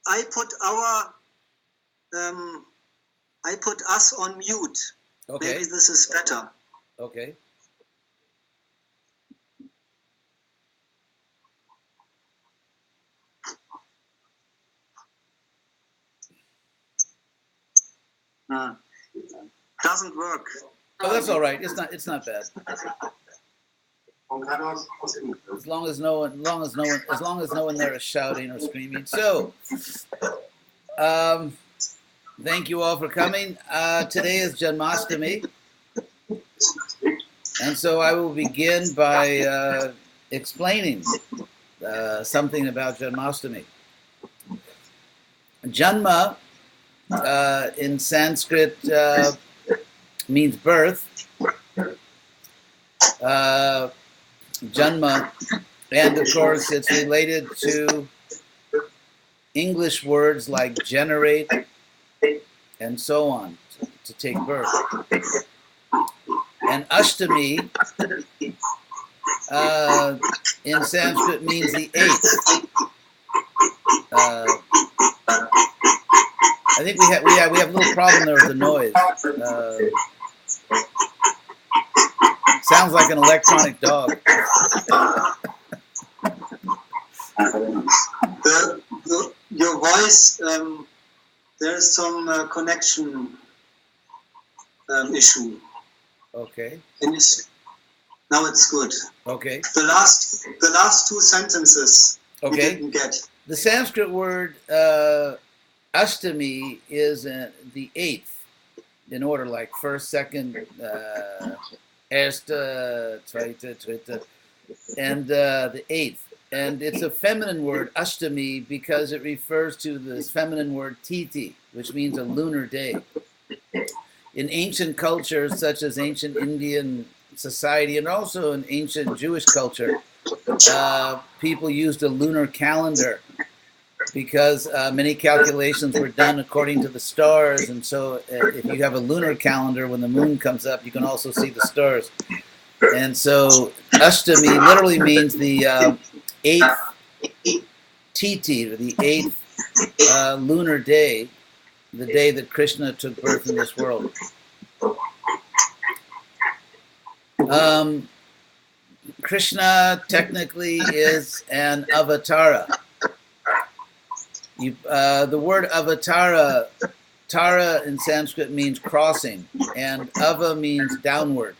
I put us on mute. Okay. Maybe this is better. Okay. Doesn't work. Oh, that's all right. It's not bad. As long as no one there is shouting or screaming. So, thank you all for coming. Today is Janmastami, and so I will begin by explaining something about Janmastami. Janma in Sanskrit means birth. Janma, and of course it's related to English words like generate and so on, to take birth. And Ashtami in Sanskrit means the eighth. I think we have a little problem there with the noise. Sounds like an electronic dog. Your voice, there is some connection issue. Okay. Now it's good. Okay. The last two sentences we didn't get. The Sanskrit word Ashtami is the eighth in order, like first, second, Erste, Zweite, Dritte, and the eighth. And it's a feminine word, Ashtami, because it refers to this feminine word Titi, which means a lunar day. In ancient cultures, such as ancient Indian society and also in ancient Jewish culture, people used a lunar calendar because many calculations were done according to the stars. And so if you have a lunar calendar, when the moon comes up, you can also see the stars. And so Ashtami literally means the eighth Titi, or the eighth lunar day, the day that Krishna took birth in this world. Krishna technically is an Avatara. The word Avatara, Tara in Sanskrit means crossing, and Ava means downward.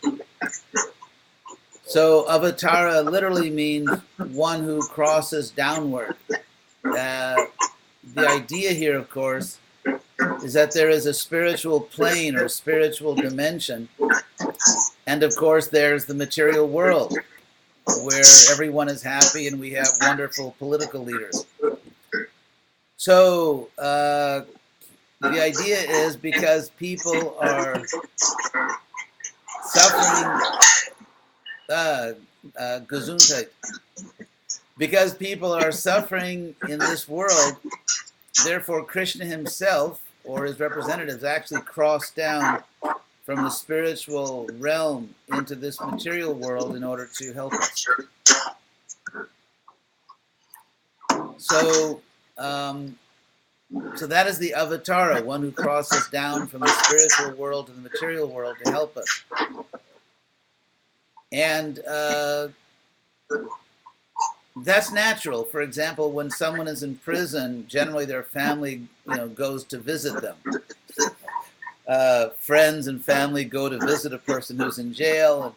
So Avatara literally means one who crosses downward. The idea here, of course, is that there is a spiritual plane or spiritual dimension, and of course there's the material world, where everyone is happy and we have wonderful political leaders. So the idea is because people are suffering, Gesundheit, because people are suffering in this world, therefore Krishna himself or his representatives actually cross down from the spiritual realm into this material world in order to help us. So that is the Avatara, one who crosses down from the spiritual world to the material world to help us. And that's natural. For example, when someone is in prison, generally their family, goes to visit them. Friends and family go to visit a person who's in jail and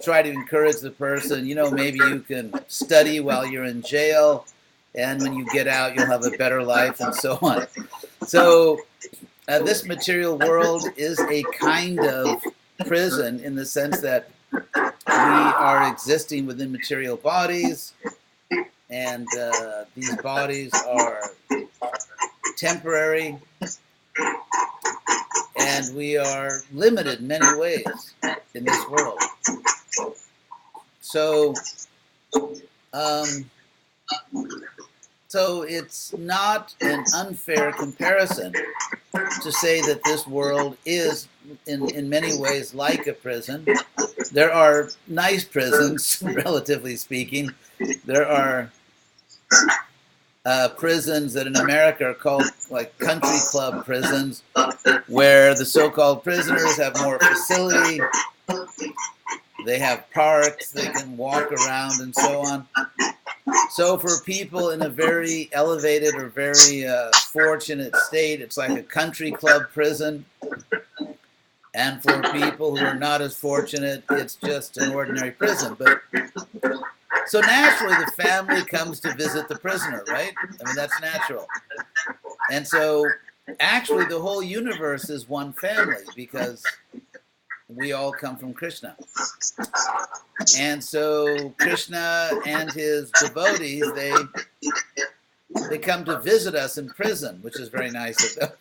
try to encourage the person, maybe you can study while you're in jail, and when you get out, you'll have a better life, and so on. So this material world is a kind of prison in the sense that we are existing within material bodies, and these bodies are temporary, and we are limited in many ways in this world. So, so it's not an unfair comparison to say that this world is, in many ways, like a prison. There are nice prisons, relatively speaking. There are prisons that in America are called like country club prisons, where the so-called prisoners have more facility, they have parks, they can walk around and so on. So for people in a very elevated or very fortunate state, it's like a country club prison. And for people who are not as fortunate, it's just an ordinary prison. But so naturally, the family comes to visit the prisoner, right? I mean, that's natural. And so actually, the whole universe is one family because we all come from Krishna. And so Krishna and his devotees, they come to visit us in prison, which is very nice of them,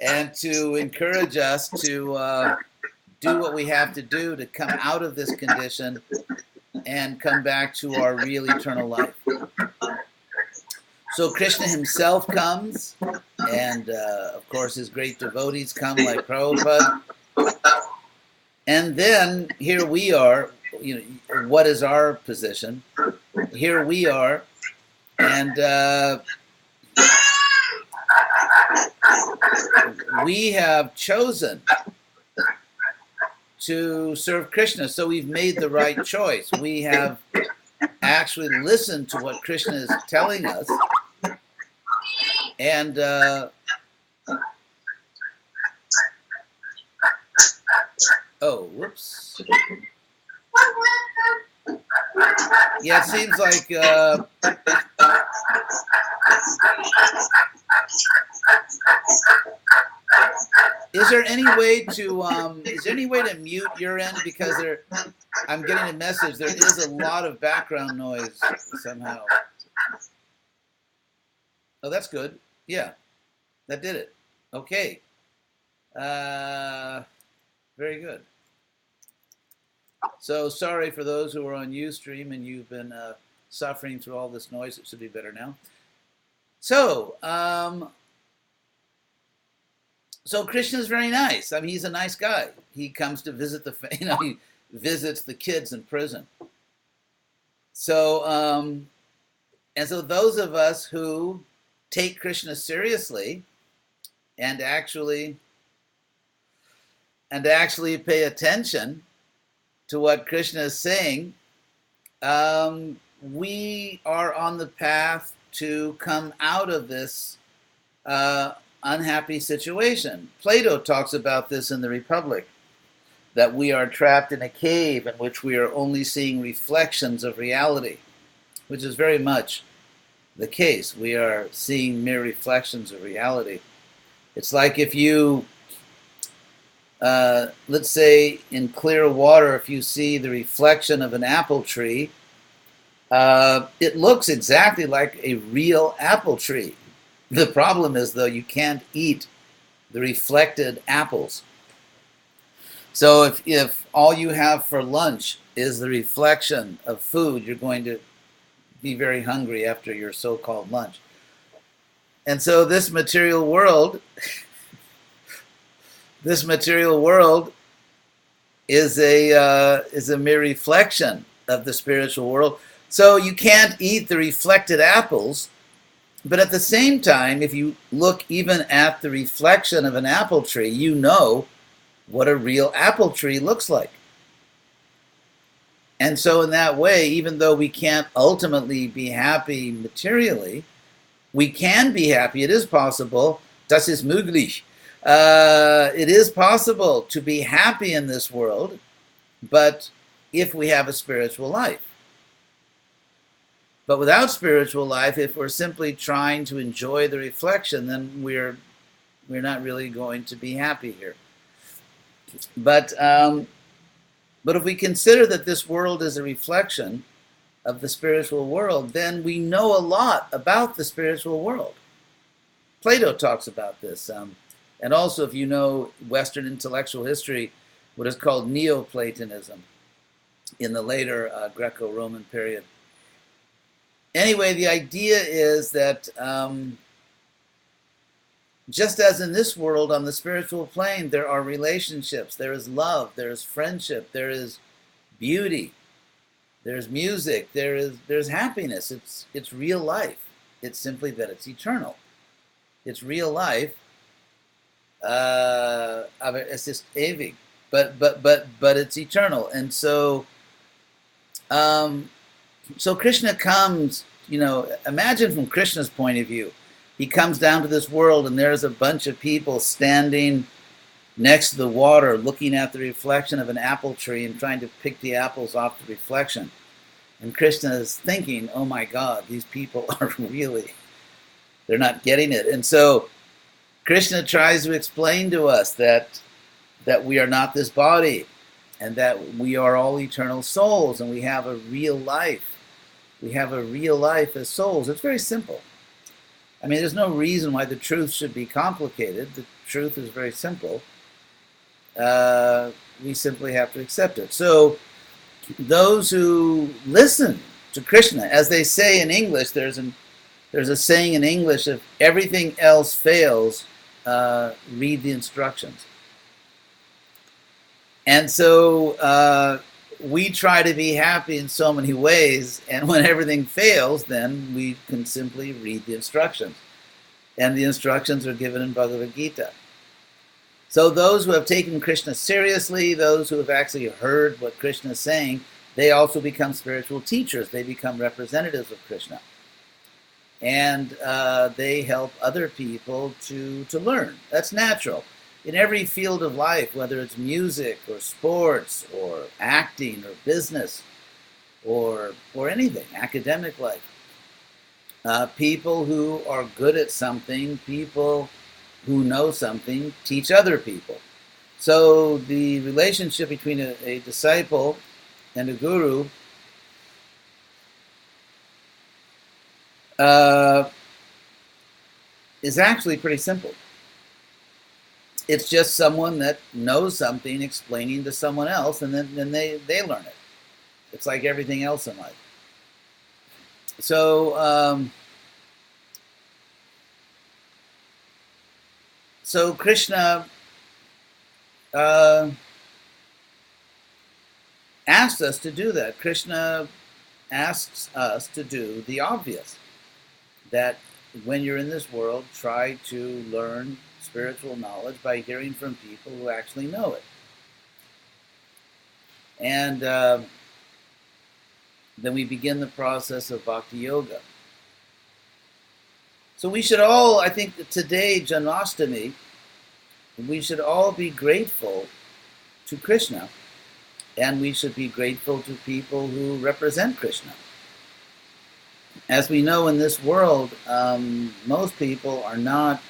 and to encourage us to do what we have to do to come out of this condition and come back to our real eternal life. So Krishna himself comes, and of course his great devotees come like Prabhupada. And then here we are, you know, what is our position? Here we are, and we have chosen to serve Krishna, so we've made the right choice. We have actually listened to what Krishna is telling us, and oh, whoops. Yeah, it seems like is there any way to mute your end, because I'm getting a message there is a lot of background noise somehow. Oh, that's good. Yeah, that did it. Okay. Very good. So sorry for those who are on Ustream and you've been suffering through all this noise. It should be better now. So, so Krishna's very nice. I mean, he's a nice guy. He comes to visit he visits the kids in prison. So, and so those of us who take Krishna seriously and actually pay attention to what Krishna is saying, we are on the path to come out of this unhappy situation. Plato talks about this in the Republic, that we are trapped in a cave in which we are only seeing reflections of reality, which is very much the case. We are seeing mere reflections of reality. It's like if you, let's say in clear water, if you see the reflection of an apple tree, it looks exactly like a real apple tree. The problem is, though, you can't eat the reflected apples. So if all you have for lunch is the reflection of food, you're going to be very hungry after your so-called lunch. And so this material world is a mere reflection of the spiritual world. So you can't eat the reflected apples, but at the same time, if you look even at the reflection of an apple tree, you know what a real apple tree looks like. And so in that way, even though we can't ultimately be happy materially, we can be happy. It is possible. Das ist möglich. It is possible to be happy in this world, but if we have a spiritual life. But without spiritual life, if we're simply trying to enjoy the reflection, then we're not really going to be happy here. But if we consider that this world is a reflection of the spiritual world, then we know a lot about the spiritual world. Plato talks about this. And also, if you know Western intellectual history, what is called Neoplatonism in the later Greco-Roman period. Anyway, the idea is that just as in this world, on the spiritual plane, there are relationships, there is love, there is friendship, there is beauty, there's music, there's happiness. It's real life. It's simply that it's eternal. It's real life. It's just ewig, but it's eternal. And um, so Krishna comes. Imagine from Krishna's point of view, he comes down to this world, and there's a bunch of people standing next to the water, looking at the reflection of an apple tree and trying to pick the apples off the reflection. And Krishna is thinking, "Oh my God, these people are they're not getting it." And so Krishna tries to explain to us that we are not this body, and that we are all eternal souls, and we have a real life. We have a real life as souls. It's very simple. I mean, there's no reason why the truth should be complicated. The truth is very simple. We simply have to accept it. So those who listen to Krishna, as they say in English, there's a saying in English: if everything else fails, read the instructions. And so we try to be happy in so many ways, and when everything fails, then we can simply read the instructions. And the instructions are given in Bhagavad Gita. So those who have taken Krishna seriously, those who have actually heard what Krishna is saying, they also become spiritual teachers. They become representatives of Krishna. And they help other people to learn. That's natural. In every field of life, whether it's music or sports or acting or business or anything, academic life, people who are good at something, people who know something, teach other people. So the relationship between a disciple and a guru is actually pretty simple. It's just someone that knows something explaining to someone else, and then they learn it. It's like everything else in life. So Krishna asks us to do that. Krishna asks us to do the obvious. That when you're in this world, try to learn spiritual knowledge by hearing from people who actually know it. And then we begin the process of bhakti yoga. So we should all, I think that today, Janmastami, we should all be grateful to Krishna, and we should be grateful to people who represent Krishna. As we know in this world, most people are not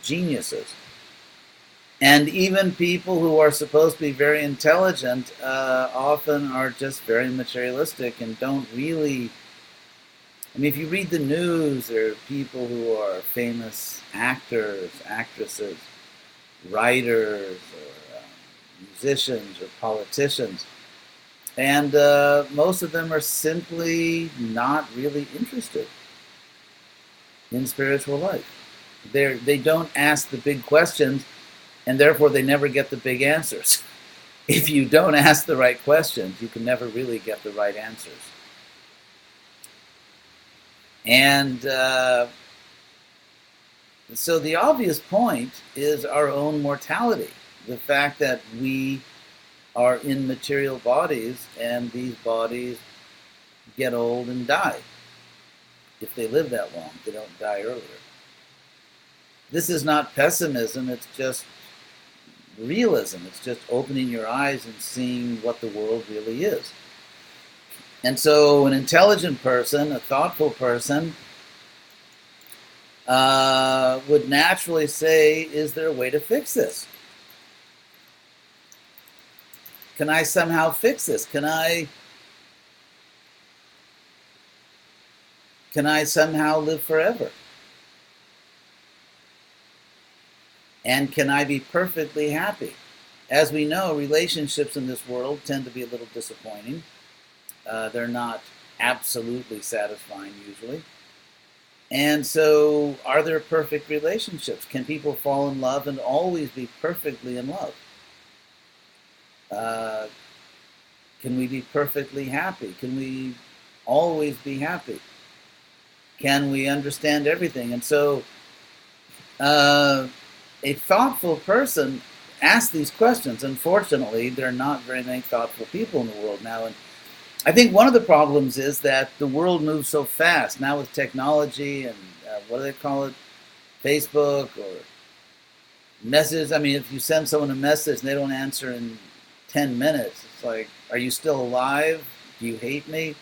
geniuses. And even people who are supposed to be very intelligent often are just very materialistic and don't really... I mean, if you read the news, there are people who are famous actors, actresses, writers, or musicians, or politicians. And most of them are simply not really interested in spiritual life. They don't ask the big questions, and therefore they never get the big answers. If you don't ask the right questions, you can never really get the right answers. And so the obvious point is our own mortality. The fact that we are in material bodies, and these bodies get old and die. If they live that long, they don't die earlier. This is not pessimism, it's just realism. It's just opening your eyes and seeing what the world really is. And so an intelligent person, a thoughtful person, would naturally say, is there a way to fix this? Can I somehow fix this? Can I somehow live forever? And can I be perfectly happy? As we know, relationships in this world tend to be a little disappointing. They're not absolutely satisfying usually. And so, are there perfect relationships? Can people fall in love and always be perfectly in love? Can we be perfectly happy? Can we always be happy? Can we understand everything? And so a thoughtful person asks these questions. Unfortunately, there are not very many thoughtful people in the world now. And I think one of the problems is that the world moves so fast now with technology and what do they call it? Facebook or messages. I mean, if you send someone a message and they don't answer in 10 minutes, it's like, are you still alive? Do you hate me?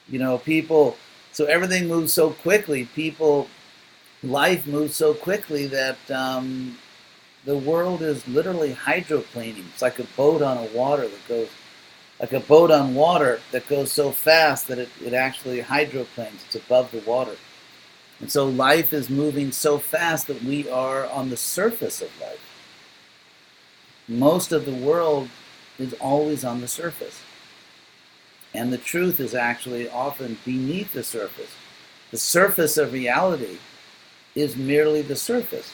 You know, people, so everything moves so quickly. Life moves so quickly that the world is literally hydroplaning. It's like a boat on water that goes so fast that it actually hydroplanes. It's above the water. And so life is moving so fast that we are on the surface of life. Most of the world is always on the surface. And the truth is actually often beneath the surface. The surface of reality is merely the surface.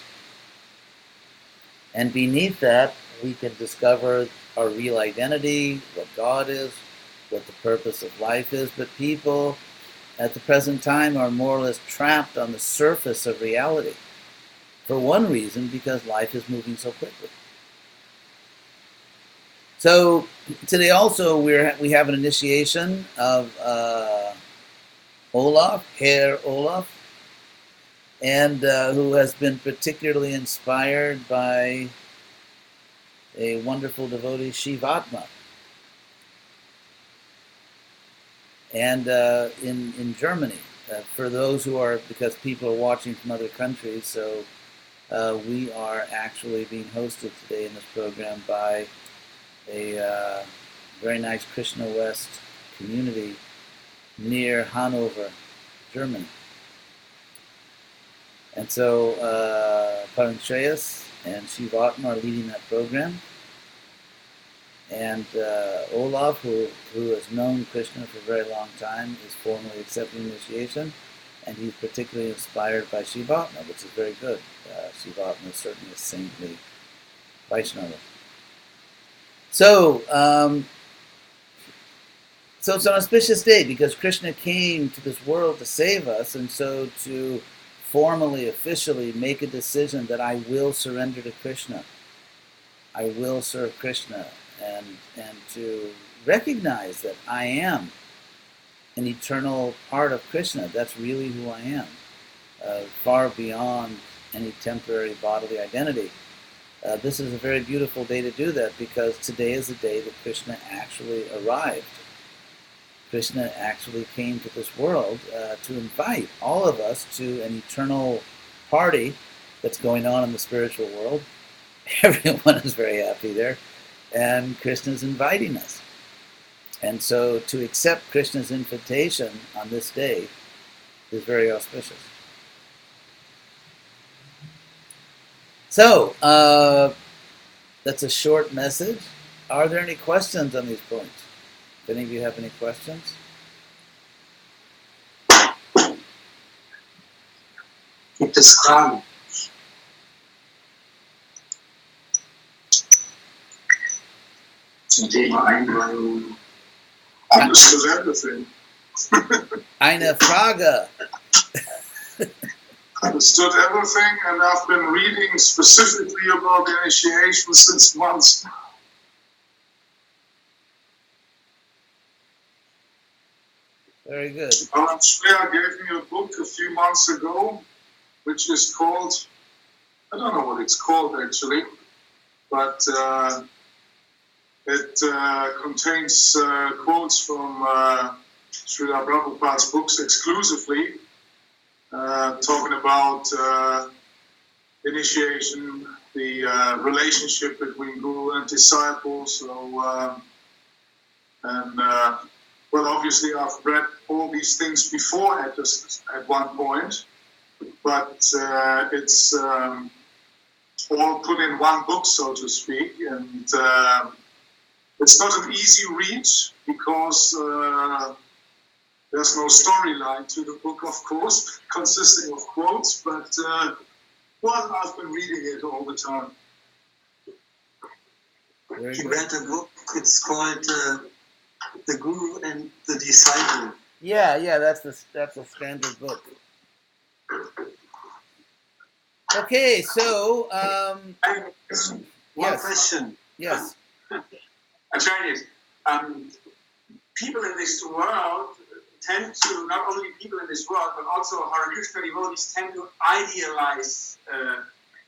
And beneath that, we can discover our real identity, what God is, what the purpose of life is. But people at the present time are more or less trapped on the surface of reality. For one reason, because life is moving so quickly. So today also we have an initiation of Olaf, Herr Olaf, and who has been particularly inspired by a wonderful devotee, Shivatma. And in Germany, for those who are, because people are watching from other countries, so we are actually being hosted today in this program by a very nice Krishna West community near Hanover, Germany. And so Paranshayas and Shivatma are leading that program. And Olaf, who has known Krishna for a very long time, is formally accepting initiation. And he's particularly inspired by Shivatma, which is very good. Shivatma is certainly a saintly Vaishnava. So it's an auspicious day because Krishna came to this world to save us, and so to formally, officially make a decision that I will surrender to Krishna. I will serve Krishna, and to recognize that I am an eternal part of Krishna. That's really who I am, far beyond any temporary bodily identity. This is a very beautiful day to do that because today is the day that Krishna actually arrived. Krishna actually came to this world to invite all of us to an eternal party that's going on in the spiritual world. Everyone is very happy there, and Krishna's inviting us. And so to accept Krishna's invitation on this day is very auspicious. So, that's a short message. Are there any questions on these points? If any of you have any questions? Gibt es Fragen? Zum Thema Einweihung. Understood everything. Eine Frage. Understood everything, and I've been reading specifically about initiation since months. Very good. Alan Schwer gave me a book a few months ago, which is called, I don't know what it's called actually, but it contains quotes from Srila Prabhupada's books exclusively, talking about initiation, the relationship between guru and disciple. So, well, obviously I've read all these things before at one point, but it's all put in one book, so to speak, and it's not an easy read because there's no storyline to the book, of course, consisting of quotes, but well, I've been reading it all the time. He read a book, it's called The Guru and the Disciple. Yeah, that's a standard book. Okay, so One yes, question. yes. I'm trying it. People in this world tend to, not only people in this world, but also Hare Krishna devotees tend to idealize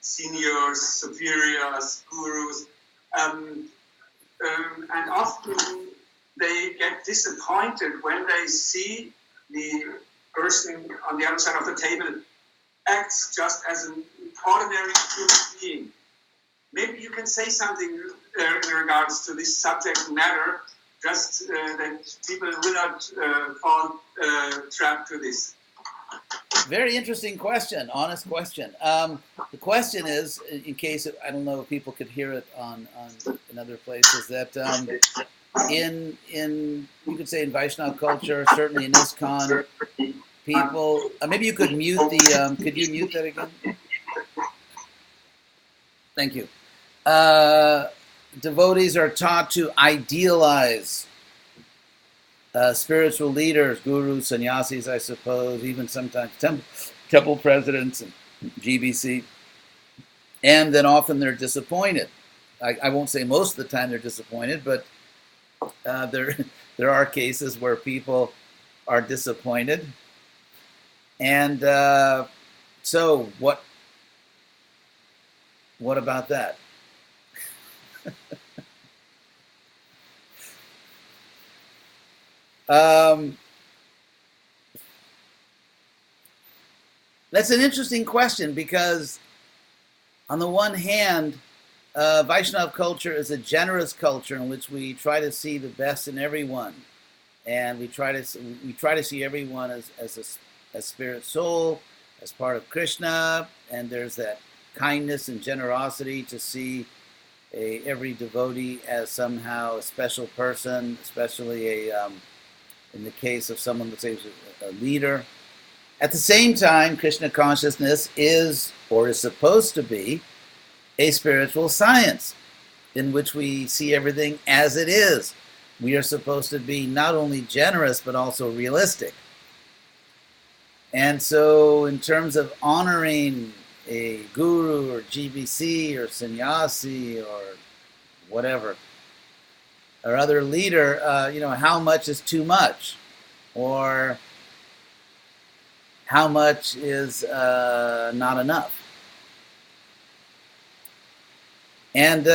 seniors, superiors, gurus, and often they get disappointed when they see the person on the other side of the table acts just as an ordinary human being. Maybe you can say something in regards to this subject matter, just that people will not fall trapped to this. Very interesting question, honest question. The question is, in case I don't know if people could hear it on in other places, that in you could say in Vaishnava culture, certainly in ISKCON, people. Maybe you could mute the. Could you mute that again? Thank you. Devotees are taught to idealize spiritual leaders, gurus, sannyasis, I suppose, even sometimes temple presidents and GBC, and then often they're disappointed. I won't say most of the time they're disappointed, but there are cases where people are disappointed. And so what about that? That's an interesting question because, on the one hand, Vaishnav culture is a generous culture in which we try to see the best in everyone, and we try to see everyone as spirit soul, as part of Krishna, and there's that kindness and generosity to see every devotee as somehow a special person, especially in the case of someone, let's say, a leader. At the same time, Krishna consciousness is, or is supposed to be, a spiritual science in which we see everything as it is. We are supposed to be not only generous, but also realistic. And so, in terms of honoring a guru or GBC or sannyasi or whatever, or other leader, how much is too much? Or how much is not enough? And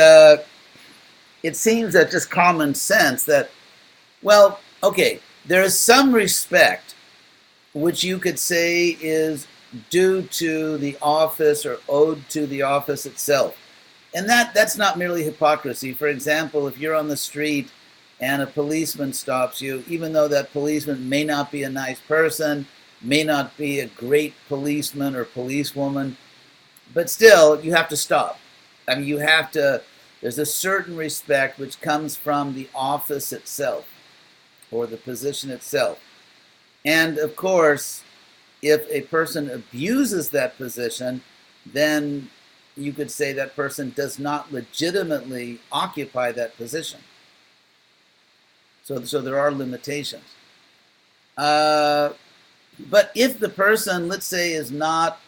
it seems that just common sense that, well, okay, there is some respect which you could say is due to the office or owed to the office itself. And that's not merely hypocrisy. For example, if you're on the street and a policeman stops you, even though that policeman may not be a nice person, may not be a great policeman or policewoman, but still, you have to stop. I mean, there's a certain respect which comes from the office itself or the position itself. And of course, if a person abuses that position, then you could say that person does not legitimately occupy that position. So there are limitations. But if the person, let's say, is not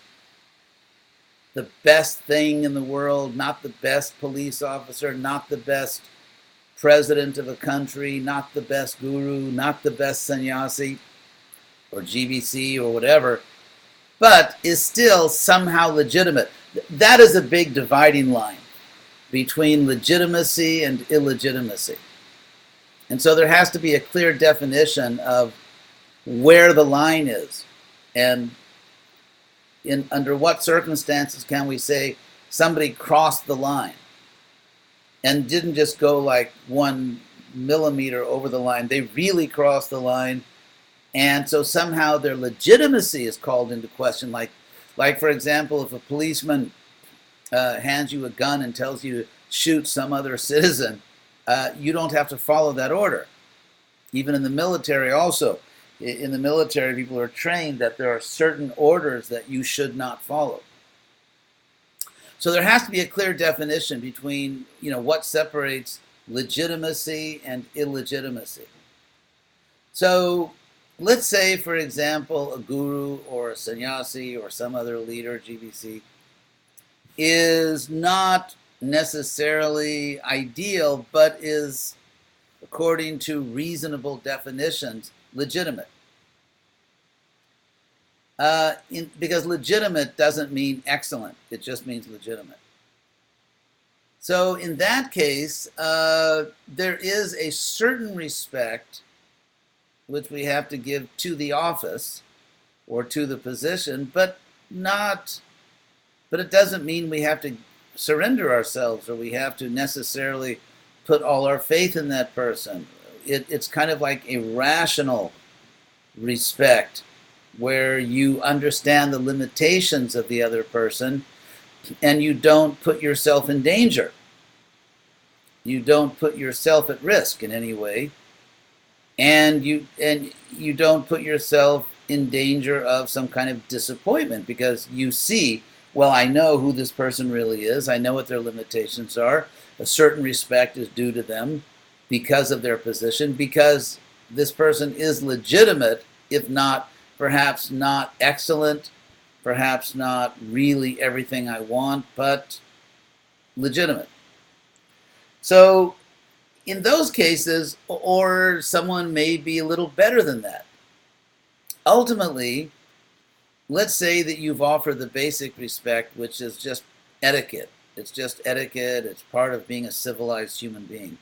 the best thing in the world, not the best police officer, not the best president of a country, not the best guru, not the best sannyasi or GBC or whatever, but is still somehow legitimate. That is a big dividing line between legitimacy and illegitimacy. And so there has to be a clear definition of where the line is, and under what circumstances can we say somebody crossed the line and didn't just go like 1 millimeter over the line. They really crossed the line, and so somehow their legitimacy is called into question. Like for example, if a policeman hands you a gun and tells you to shoot some other citizen, you don't have to follow that order. Even in the military also. In the military, people are trained that there are certain orders that you should not follow. So there has to be a clear definition between, what separates legitimacy and illegitimacy. So let's say, for example, a guru or a sannyasi or some other leader, GBC, is not necessarily ideal, but is, according to reasonable definitions, legitimate. Because legitimate doesn't mean excellent, it just means legitimate. So in that case, there is a certain respect which we have to give to the office or to the position, but it doesn't mean we have to surrender ourselves or we have to necessarily put all our faith in that person. It's kind of like a rational respect where you understand the limitations of the other person and you don't put yourself in danger. You don't put yourself at risk in any way, and you don't put yourself in danger of some kind of disappointment because you see, well, I know who this person really is. I know what their limitations are. A certain respect is due to them because of their position, because this person is legitimate, if not, perhaps not excellent, perhaps not really everything I want, but legitimate. So in those cases, or someone may be a little better than that. Ultimately, let's say that you've offered the basic respect, which is just etiquette. It's just etiquette. It's part of being a civilized human being.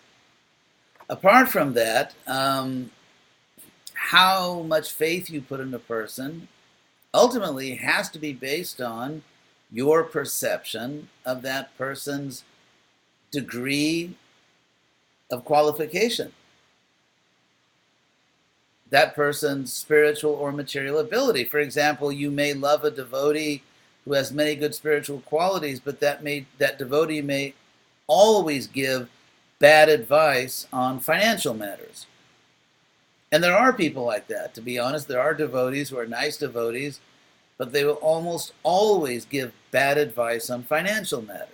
Apart from that, how much faith you put in a person ultimately has to be based on your perception of that person's degree of qualification, that person's spiritual or material ability. For example, you may love a devotee who has many good spiritual qualities, but that devotee may always give bad advice on financial matters. And there are people like that, to be honest. There are devotees who are nice devotees, but they will almost always give bad advice on financial matters.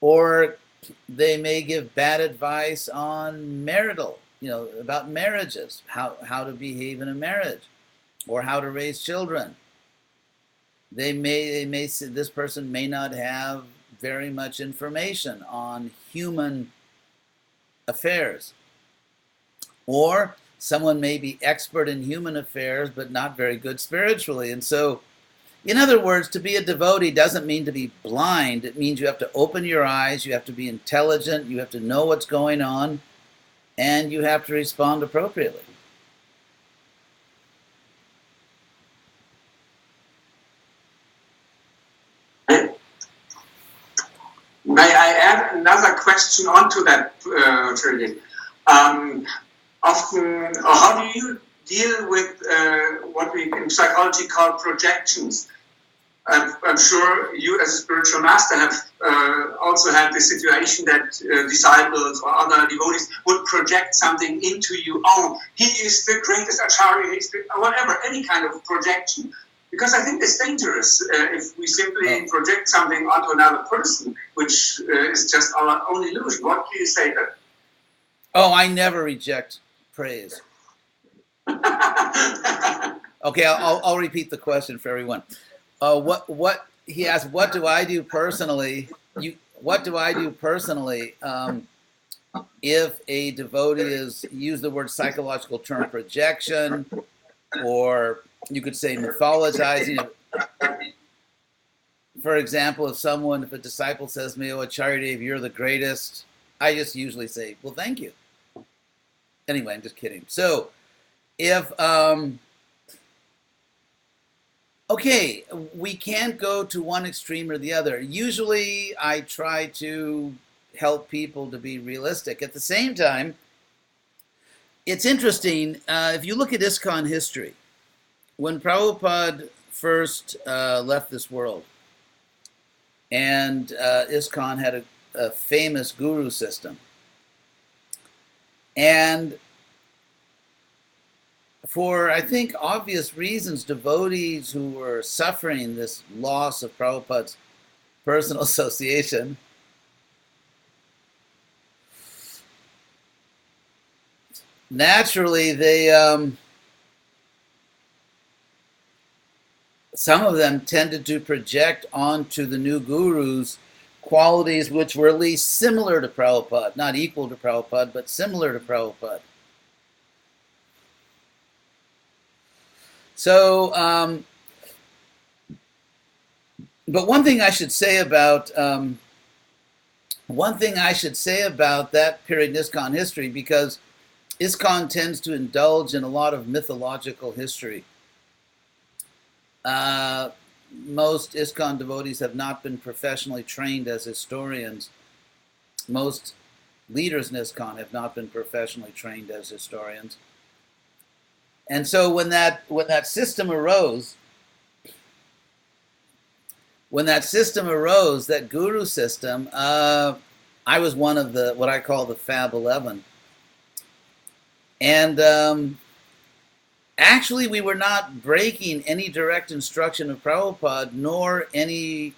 Or they may give bad advice on marital, about marriages, how to behave in a marriage, or how to raise children. They may say this person may not have very much information on human affairs. Or someone may be expert in human affairs, but not very good spiritually. And so, in other words, to be a devotee doesn't mean to be blind. It means you have to open your eyes, you have to be intelligent, you have to know what's going on, and you have to respond appropriately. May I add another question onto that, Trillian? Often, or how do you deal with what we in psychology call projections? I'm sure you as a spiritual master have also had this situation that disciples or other devotees would project something into you. Oh, he is the greatest acharya, whatever, any kind of projection. Because I think it's dangerous if we simply project something onto another person, which is just our own illusion. What do you say to that? Oh, I never reject praise. Okay, I'll repeat the question for everyone. What he asked? What do I do personally? What do I do personally if a devotee is, use the word psychological term projection, or you could say mythologizing. For example, if a disciple says to me, "Oh, Acharya, you're the greatest," I just usually say, "Well, thank you." Anyway, I'm just kidding. So, if okay, we can't go to one extreme or the other. Usually, I try to help people to be realistic. At the same time, it's interesting, if you look at ISKCON history, when Prabhupada first left this world, and ISKCON had a famous guru system, and for, I think, obvious reasons, devotees who were suffering this loss of Prabhupada's personal association naturally they some of them tended to project onto the new gurus qualities which were at least similar to Prabhupada, not equal to Prabhupada, but similar to Prabhupada. So, but one thing I should say about that period in ISKCON history, because ISKCON tends to indulge in a lot of mythological history. Most ISKCON devotees have not been professionally trained as historians. Most leaders in ISKCON have not been professionally trained as historians. And so when that system arose, that guru system, I was one of the what I call the Fab 11. And actually, we were not breaking any direct instruction of Prabhupada, nor any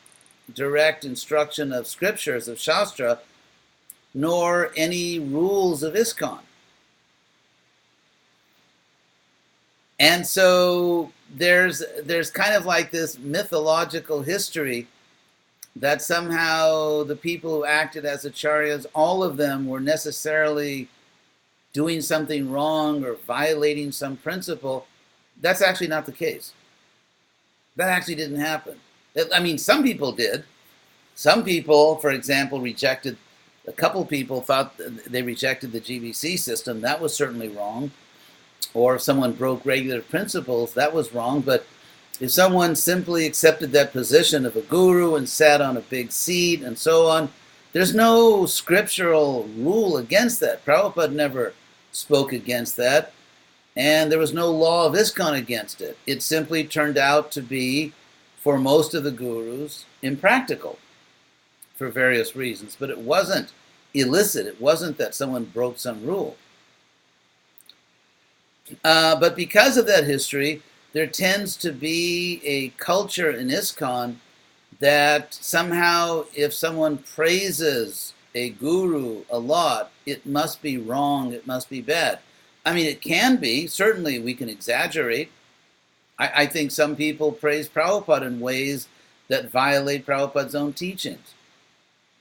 direct instruction of scriptures, of Shastra, nor any rules of ISKCON. And so there's kind of like this mythological history that somehow the people who acted as acharyas, all of them were necessarily doing something wrong or violating some principle. That's actually not the case. That actually didn't happen. I mean, some people did. Some people, for example, a couple people thought they rejected the GBC system. That was certainly wrong. Or if someone broke regular principles, that was wrong. But if someone simply accepted that position of a guru and sat on a big seat and so on, there's no scriptural rule against that. Prabhupada never spoke against that. And there was no law of ISKCON against it. It simply turned out to be, for most of the gurus, impractical for various reasons. But it wasn't illicit. It wasn't that someone broke some rule. But because of that history, there tends to be a culture in ISKCON that somehow if someone praises a guru a lot, it must be wrong, it must be bad. I mean, it can be. Certainly, we can exaggerate. I think some people praise Prabhupada in ways that violate Prabhupada's own teachings.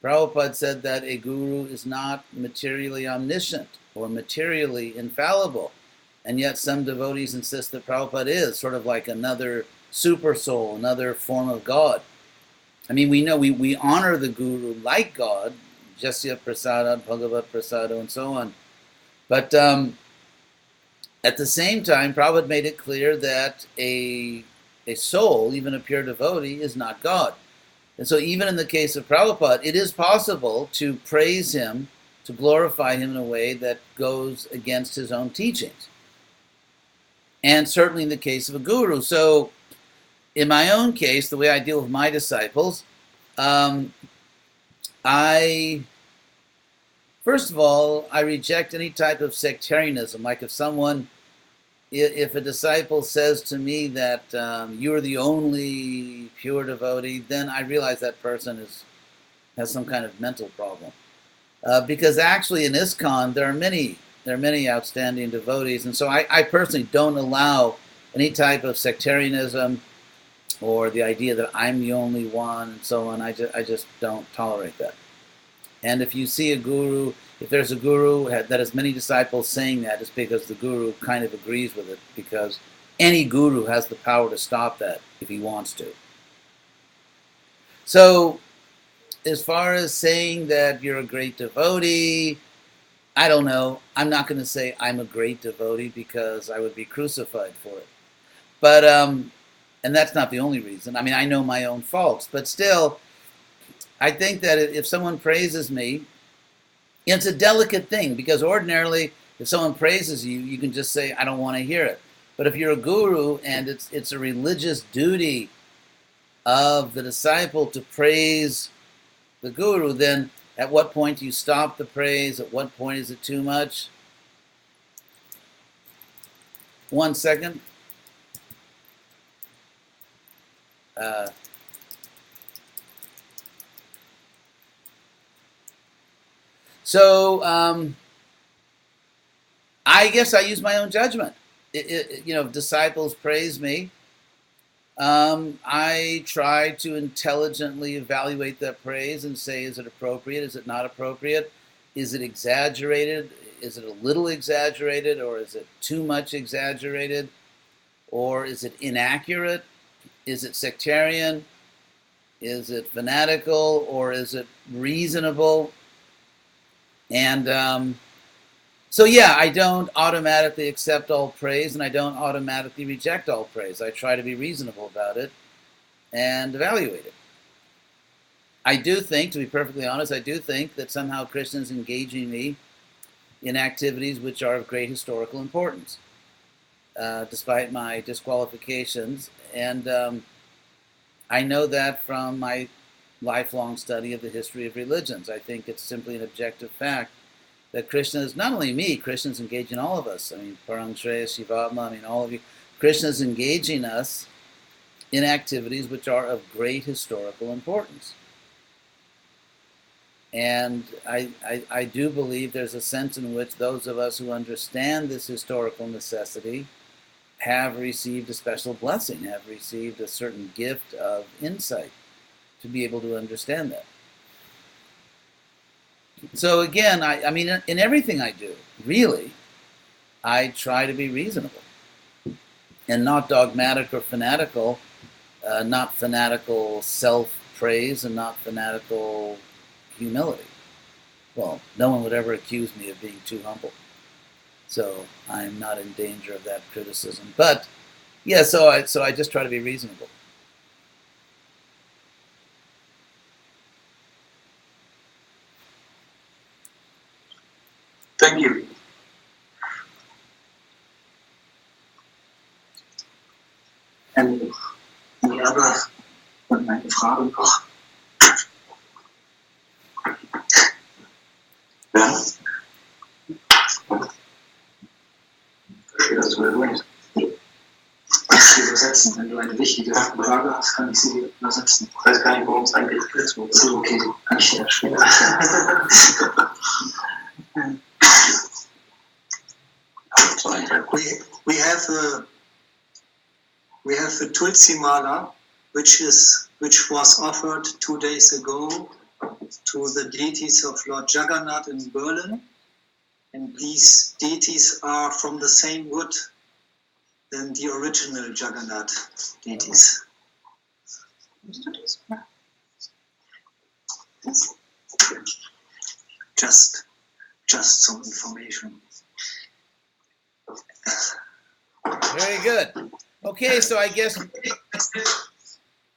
Prabhupada said that a guru is not materially omniscient or materially infallible. And yet some devotees insist that Prabhupada is sort of like another super soul, another form of God. I mean, we know we honor the guru like God, Jasya Prasada, Bhagavat Prasada, and so on. But at the same time, Prabhupada made it clear that a soul, even a pure devotee, is not God. And so even in the case of Prabhupada, it is possible to praise him, to glorify him in a way that goes against his own teachings. And certainly in the case of a guru. So in my own case, the way I deal with my disciples, first of all, I reject any type of sectarianism. Like if a disciple says to me that you're the only pure devotee, then I realize that person has some kind of mental problem. Because actually in ISKCON, there are many outstanding devotees, and so I personally don't allow any type of sectarianism or the idea that I'm the only one and so on. I just don't tolerate that. And if you see if there's a guru that has many disciples saying that, it's because the guru kind of agrees with it, because any guru has the power to stop that if he wants to. So as far as saying that you're a great devotee, I don't know. I'm not going to say I'm a great devotee because I would be crucified for it. But, and that's not the only reason. I mean, I know my own faults. But still, I think that if someone praises me, it's a delicate thing. Because ordinarily, if someone praises you, you can just say, I don't want to hear it. But if you're a guru and it's a religious duty of the disciple to praise the guru, then at what point do you stop the praise? At what point is it too much? 1 second. I guess I use my own judgment. If disciples praise me, I try to intelligently evaluate that praise and say, is it appropriate? Is it not appropriate? Is it exaggerated? Is it a little exaggerated? Or is it too much exaggerated? Or is it inaccurate? Is it sectarian? Is it fanatical? Or is it reasonable? And so, yeah, I don't automatically accept all praise, and I don't automatically reject all praise. I try to be reasonable about it and evaluate it. I do think, to be perfectly honest, I do think that somehow Krishna is engaging me in activities which are of great historical importance, despite my disqualifications. And I know that from my lifelong study of the history of religions. I think it's simply an objective fact that Krishna is, not only me, Krishna is engaging all of us. I mean, Parang Shreya, Shivatma, I mean, all of you. Krishna is engaging us in activities which are of great historical importance. And I do believe there's a sense in which those of us who understand this historical necessity have received a special blessing, have received a certain gift of insight to be able to understand that. So again, I mean, in everything I do, really, I try to be reasonable and not dogmatic or fanatical, not fanatical self-praise and not fanatical humility. Well, no one would ever accuse me of being too humble. So I'm not in danger of that criticism. But yeah, so I just try to be reasonable. Thank you. And the other, meine Frage noch. Ja. Das übersetzen. Wenn du eine wichtige Frage hast, kann ich sie übersetzen. Ich weiß gar nicht, worum es eigentlich geht. So, okay, kann ich ja später. We have the Tulsi Mala, which was offered 2 days ago to the deities of Lord Jagannath in Berlin, and these deities are from the same wood than the original Jagannath deities. Just some information. Very good. Okay, so I guess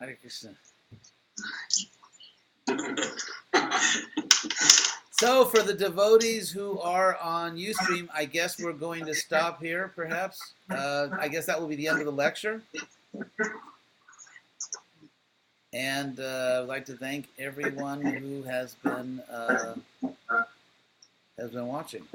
Hare Krishna. So for the devotees who are on Ustream, I guess we're going to stop here, perhaps. I guess that will be the end of the lecture. And I'd like to thank everyone who has been watching.